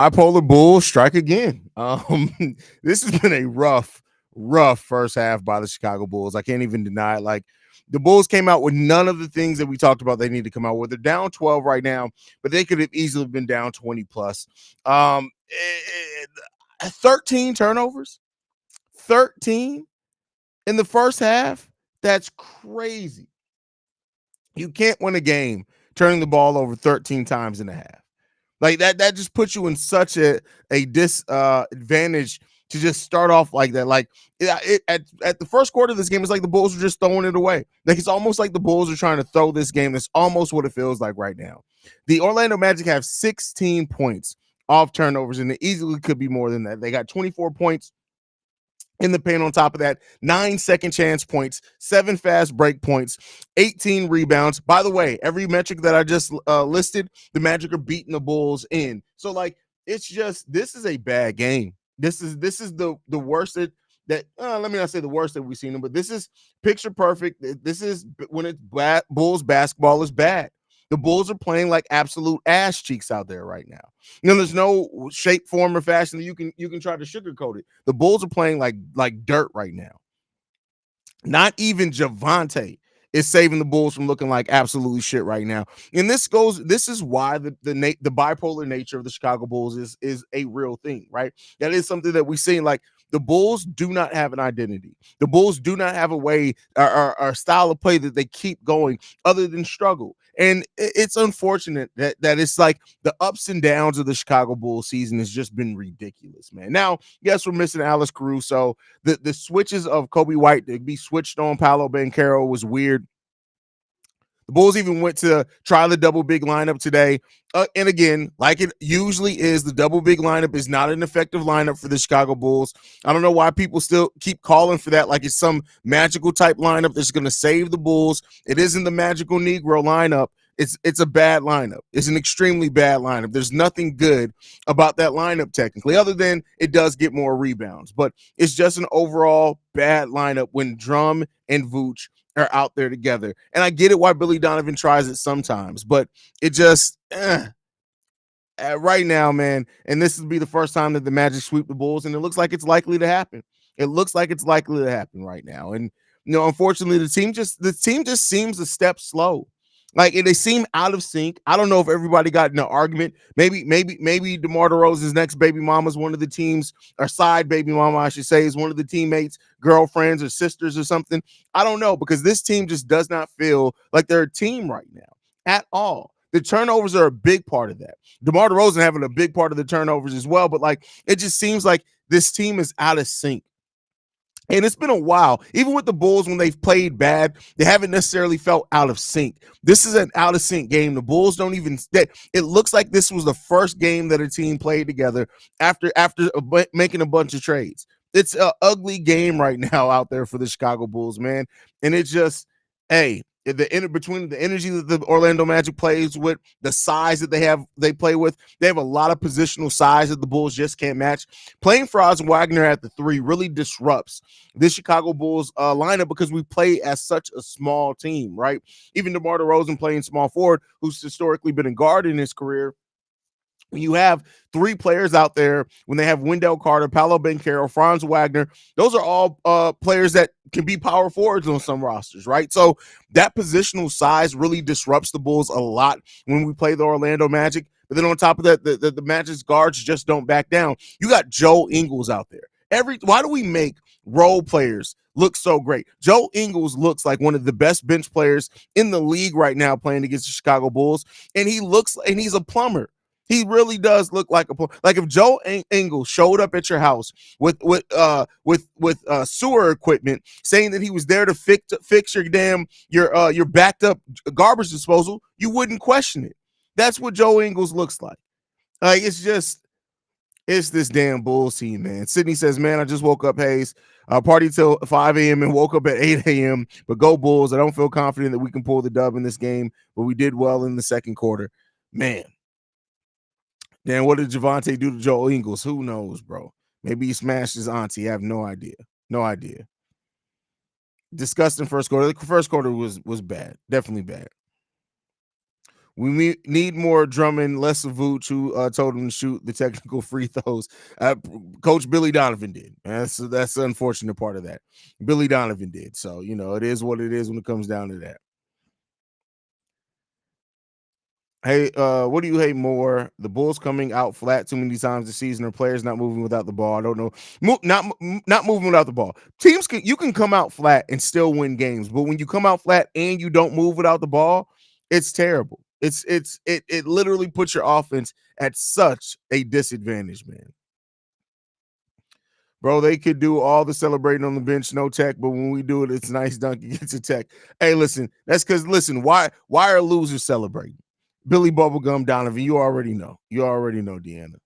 Bipolar Bulls strike again. This has been a rough first half by the Chicago Bulls. I can't even deny it. Like the Bulls came out with none of the things that we talked about they need to come out with. They're down 12 right now, but they could have easily been down 20 plus. 13 turnovers, 13 in the first half. That's crazy. You can't win a game turning the ball over 13 times and a half. Like that just puts you in such a disadvantage to just start off like that. Like at the first quarter of this game, it's like the Bulls are just throwing it away. Like it's almost like the Bulls are trying to throw this game. That's almost what it feels like right now. The Orlando Magic have 16 points off turnovers, and it easily could be more than that. They got 24 points in the paint on top of that, 9 second chance points, 7 fast break points, 18 rebounds. By the way, every metric that I just listed, the Magic are beating the Bulls in. So like it's just this is a bad game. This is the worst that let me not say the worst that we've seen them, but this is picture perfect. This is when it's bad, Bulls basketball is bad. The Bulls are playing like absolute ass cheeks out there right now. There's no shape, form, or fashion that you can try to sugarcoat it. The Bulls are playing like dirt right now. Not even Javante is saving the Bulls from looking like absolutely shit right now. And this is why the bipolar nature of the Chicago Bulls is a real thing, right? That is something that we see. Like the Bulls do not have an identity. The Bulls do not have a way or style of play that they keep going other than struggle. And it's unfortunate that it's like the ups and downs of the Chicago Bulls season has just been ridiculous, man. Now, yes, we're missing Alex Caruso. The switches of Kobe White to be switched on Paolo Banchero was weird. The Bulls even went to try the double big lineup today. And again, like it usually is, the double big lineup is not an effective lineup for the Chicago Bulls. I don't know why people still keep calling for that like it's some magical type lineup that's going to save the Bulls. It isn't the magical Negro lineup. It's a bad lineup. It's an extremely bad lineup. There's nothing good about that lineup technically, other than it does get more rebounds. But it's just an overall bad lineup when Drum and Vooch are out there together. And I get it why Billy Donovan tries it sometimes, but it just right now, man. And this will be the first time that the Magic sweep the Bulls, and it looks like it's likely to happen. It looks like it's likely to happen right now. And unfortunately, the team just seems a step slow. Like they seem out of sync. I don't know if everybody got in an argument. Maybe DeMar DeRozan's next baby mama is one of the teams, or side baby mama, I should say, is one of the teammates, girlfriends or sisters or something. I don't know, because this team just does not feel like they're a team right now at all. The turnovers are a big part of that. DeMar DeRozan having a big part of the turnovers as well, but like it just seems like this team is out of sync. And it's been a while. Even with the Bulls, when they've played bad, they haven't necessarily felt out of sync. This is an out of sync game. The Bulls don't even. It looks like this was the first game that a team played together after making a bunch of trades. It's an ugly game right now out there for the Chicago Bulls, man. And it's just, hey, between the energy that the Orlando Magic plays with, the size that they play with, they have a lot of positional size that the Bulls just can't match. Playing Franz Wagner at the 3 really disrupts this Chicago Bulls lineup, because we play as such a small team, right? Even DeMar DeRozan playing small forward, who's historically been a guard in his career. When you have 3 players out there, when they have Wendell Carter, Paolo Banchero, Franz Wagner, those are all players that can be power forwards on some rosters, right? So that positional size really disrupts the Bulls a lot when we play the Orlando Magic. But then on top of that, the Magic's guards just don't back down. You got Joe Ingles out there. Why do we make role players look so great? Joe Ingles looks like one of the best bench players in the league right now playing against the Chicago Bulls, and he's a plumber. He really does look like if Joe Ingles showed up at your house with sewer equipment, saying that he was there to fix your backed up garbage disposal, you wouldn't question it. That's what Joe Ingles looks like. Like it's this damn Bulls team, man. Sydney says, man, I just woke up, Haize. Party till 5 a.m. and woke up at 8 a.m. But go Bulls. I don't feel confident that we can pull the dub in this game, but we did well in the second quarter. Man. Then what did Javante do to Joe Ingles? Who knows, bro? Maybe he smashed his auntie. I have no idea. No idea. Disgusting first quarter. The first quarter was bad. Definitely bad. need more Drummond, less of Vooch, who told him to shoot the technical free throws. Uh, Coach Billy Donovan did. That's the unfortunate part of that. Billy Donovan did. So, it is what it is when it comes down to that. Hey, what do you hate more? The Bulls coming out flat too many times this season, or players not moving without the ball? I don't know. Not moving without the ball. You can come out flat and still win games, but when you come out flat and you don't move without the ball, it's terrible. It literally puts your offense at such a disadvantage, man. Bro, they could do all the celebrating on the bench, no tech, but when we do it, it's nice dunk against a tech. Hey, listen, that's because why are losers celebrating? Billy Bubblegum Donovan, you already know. You already know, Deanna.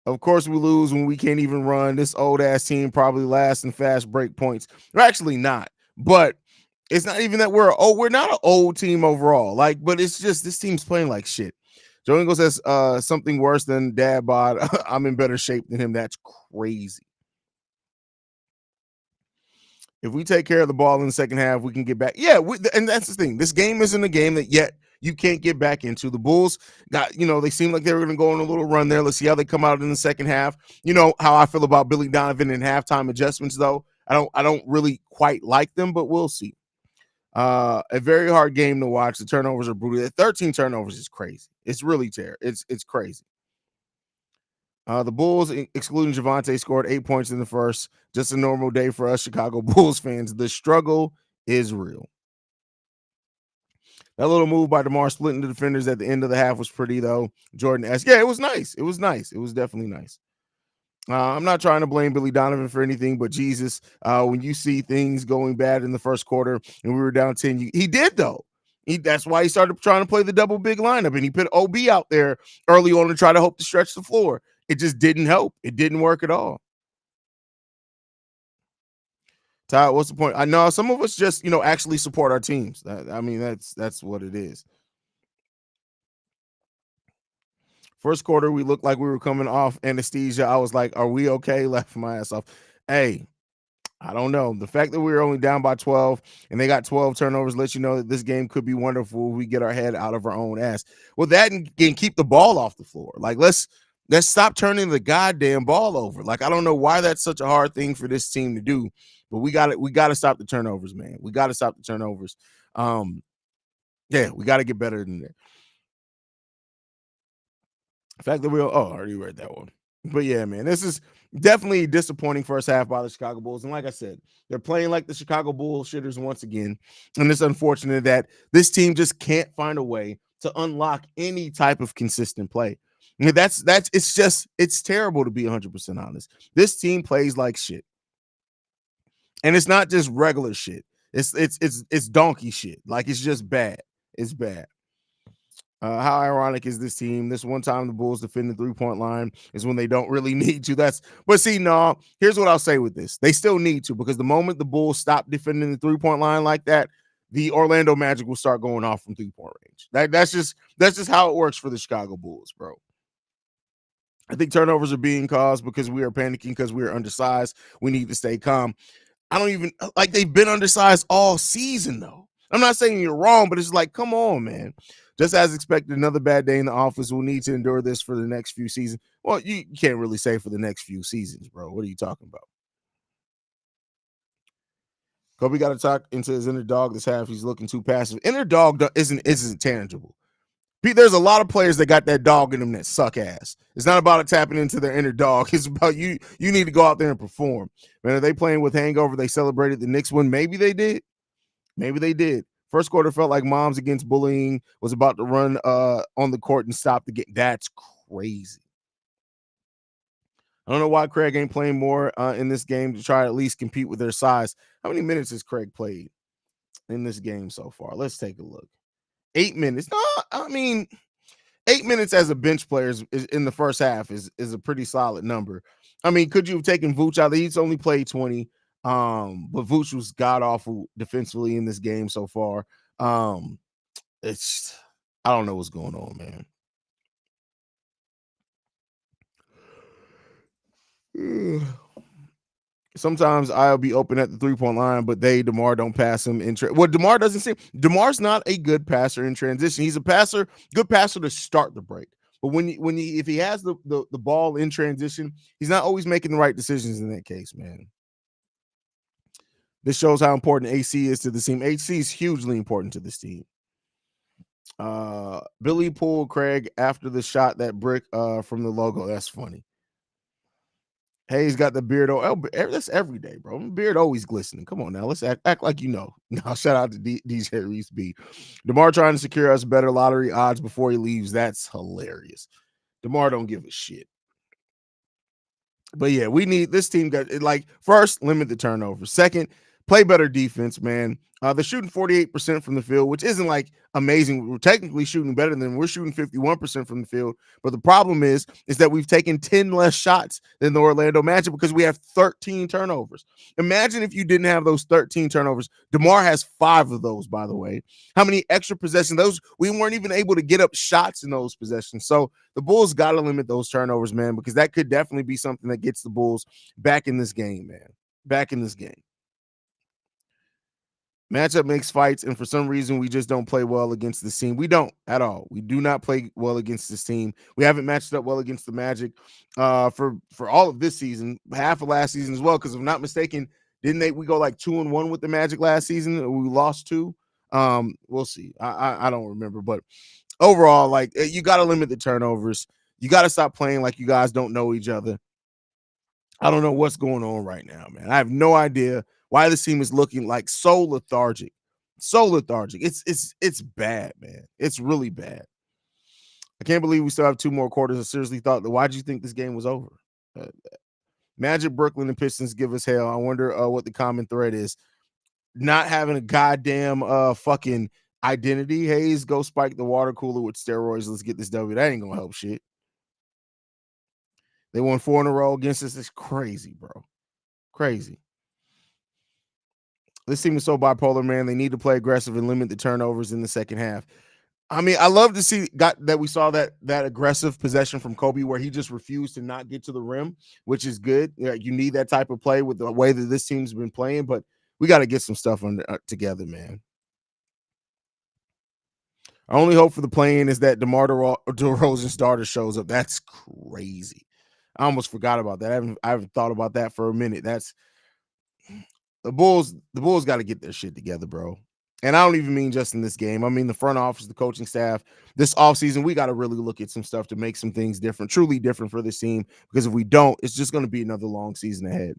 Of course, we lose when we can't even run. This old ass team probably lasts in fast break points. We're actually not, but it's not even that we're not an old team overall. But it's just this team's playing like shit. Joe Ingles says something worse than dad bod. I'm in better shape than him. That's crazy. If we take care of the ball in the second half, we can get back. Yeah, and that's the thing. This game isn't a game that yet you can't get back into. The Bulls they seem like they were going to go on a little run there. Let's see how they come out in the second half. You know how I feel about Billy Donovan and halftime adjustments, though. I don't really quite like them, but we'll see. A very hard game to watch. The turnovers are brutal. 13 turnovers is crazy. It's really terrible. It's crazy. The Bulls, excluding Javante, scored 8 points in the first. Just a normal day for us Chicago Bulls fans. The struggle is real. That little move by DeMar splitting the defenders at the end of the half was pretty, though. Jordan asked, yeah, it was nice. It was nice. It was definitely nice. I'm not trying to blame Billy Donovan for anything, but Jesus, when you see things going bad in the first quarter and we were down 10, he did, though. That's why he started trying to play the double big lineup, and he put OB out there early on to try to hope to stretch the floor. It just didn't help. It didn't work at all. Todd, what's the point? I know some of us just, actually support our teams. That's what it is. First quarter, we looked like we were coming off anesthesia. I was like, are we okay? Left my ass off. Hey, I don't know. The fact that we were only down by 12 and they got 12 turnovers lets you know that this game could be wonderful if we get our head out of our own ass. Well, that and keep the ball off the floor. Let's stop turning the goddamn ball over. I don't know why that's such a hard thing for this team to do, but we got to stop the turnovers, man. We got to stop the turnovers. Yeah, we got to get better than that. The fact that I already read that one. But yeah, man, this is definitely disappointing first half by the Chicago Bulls. And like I said, they're playing like the Chicago Bullshitters once again. And it's unfortunate that this team just can't find a way to unlock any type of consistent play. I mean, it's terrible to be 100% honest. This team plays like shit. And it's not just regular shit. It's donkey shit. It's just bad. It's bad. How ironic is this team? This one time the Bulls defend the 3-point line is when they don't really need to. But see, no, here's what I'll say with this. They still need to, because the moment the Bulls stop defending the 3-point line like that, the Orlando Magic will start going off from 3-point range. That's just how it works for the Chicago Bulls, bro. I think turnovers are being caused because we are panicking because we are undersized. We need to stay calm. I don't even they've been undersized all season, though. I'm not saying you're wrong, but it's like, come on, man. Just as expected, another bad day in the office. We'll need to endure this for the next few seasons. Well, you can't really say for the next few seasons, bro. What are you talking about? Kobe got to talk into his inner dog this half. He's looking too passive. Inner dog isn't tangible. There's a lot of players that got that dog in them that suck ass. It's not about it tapping into their inner dog. It's about you. You need to go out there and perform. Man, are they playing with hangover? They celebrated the Knicks win. Maybe they did. Maybe they did. First quarter felt like moms against bullying was about to run on the court and stop the game. That's crazy. I don't know why Craig ain't playing more in this game to try to at least compete with their size. How many minutes has Craig played in this game so far? Let's take a look. 8 minutes. No, I mean, 8 minutes as a bench player is in the first half is a pretty solid number. I mean, could you have taken Vooch out? He's only played 20. But Vooch was god awful defensively in this game so far. It's I don't know what's going on, man. Sometimes I'll be open at the 3-point line, but DeMar don't pass him in. Well, DeMar doesn't seem. DeMar's not a good passer in transition. He's a passer, good passer to start the break. But if he has the ball in transition, he's not always making the right decisions in that case, man. This shows how important AC is to the team. AC is hugely important to this team. Billy pulled Craig after the shot that brick from the logo. That's funny. Haize got the beard. That's every day, bro. Beard always glistening. Come on now, let's act like you know. Now, shout out to DJ Reese B. DeMar trying to secure us better lottery odds before he leaves. That's hilarious. DeMar don't give a shit. But yeah, we need this team. Got like first, limit the turnovers. Second, play better defense, man. They're shooting 48% from the field, which isn't like amazing. We're technically shooting better than we're shooting 51% from the field. But the problem is that we've taken 10 less shots than the Orlando Magic because we have 13 turnovers. Imagine if you didn't have those 13 turnovers. DeMar has 5 of those, by the way. How many extra possessions? Those we weren't even able to get up shots in those possessions. So the Bulls got to limit those turnovers, man, because that could definitely be something that gets the Bulls back in this game, man. Back in this game. Matchup makes fights, and for some reason, we just don't play well against this team. We don't at all. We do not play well against this team. We haven't matched up well against the Magic for all of this season, half of last season as well. Because if I'm not mistaken, didn't we go like 2-1 with the Magic last season? We lost 2. We'll see. I don't remember, but overall, like you got to limit the turnovers. You got to stop playing like you guys don't know each other. I don't know what's going on right now, man. I have no idea why this team is looking like so lethargic. So lethargic. It's bad, man. It's really bad. I can't believe we still have 2 more quarters. I seriously thought, why did you think this game was over? Magic, Brooklyn, and Pistons give us hell. I wonder what the common thread is. Not having a goddamn fucking identity. Haize, go spike the water cooler with steroids. Let's get this W. That ain't gonna help shit. They won 4 in a row against us. It's crazy, bro. Crazy. This team is so bipolar, man. They need to play aggressive and limit the turnovers in the second half. I mean, I love to see that we saw that aggressive possession from Kobe where he just refused to not get to the rim, which is good. Yeah, you need that type of play with the way that this team's been playing, but we got to get some stuff together, man. Our only hope for the play-in is that DeMar DeRozan starter shows up. That's crazy. I almost forgot about that. I haven't thought about that for a minute. That's the Bulls got to get their shit together, bro. And I don't even mean just in this game. I mean the front office, the coaching staff. This offseason, we got to really look at some stuff to make some things different, truly different for this team. Because if we don't, it's just going to be another long season ahead.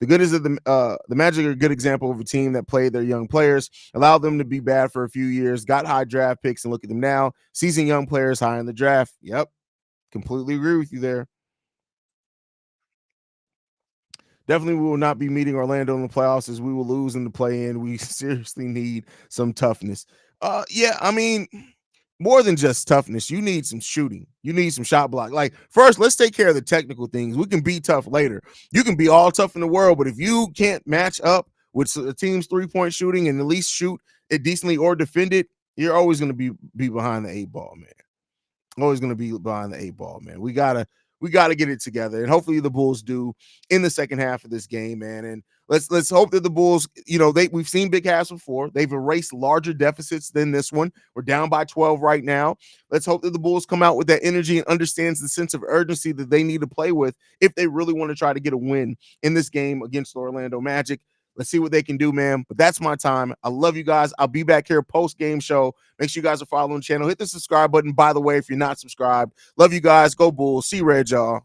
The good is that the Magic are a good example of a team that played their young players, allowed them to be bad for a few years, got high draft picks, and look at them now, seizing young players high in the draft. Yep, completely agree with you there. Definitely, we will not be meeting Orlando in the playoffs as we will lose in the play-in. We seriously need some toughness. Yeah, I mean, more than just toughness, you need some shooting. You need some shot block. Like, first, let's take care of the technical things. We can be tough later. You can be all tough in the world, but if you can't match up with the team's 3-point shooting and at least shoot it decently or defend it, you're always going to be behind the 8 ball, man. Always going to be behind the 8 ball, man. We gotta get it together, and hopefully the Bulls do in the second half of this game, man. And let's hope that the Bulls, we've seen big halves before. They've erased larger deficits than this one. We're down by 12 right now. Let's hope that the Bulls come out with that energy and understands the sense of urgency that they need to play with if they really want to try to get a win in this game against the Orlando Magic. Let's see what they can do, man. But that's my time. I love you guys. I'll be back here post-game show. Make sure you guys are following the channel. Hit the subscribe button, by the way, if you're not subscribed. Love you guys. Go Bulls. See Red, y'all.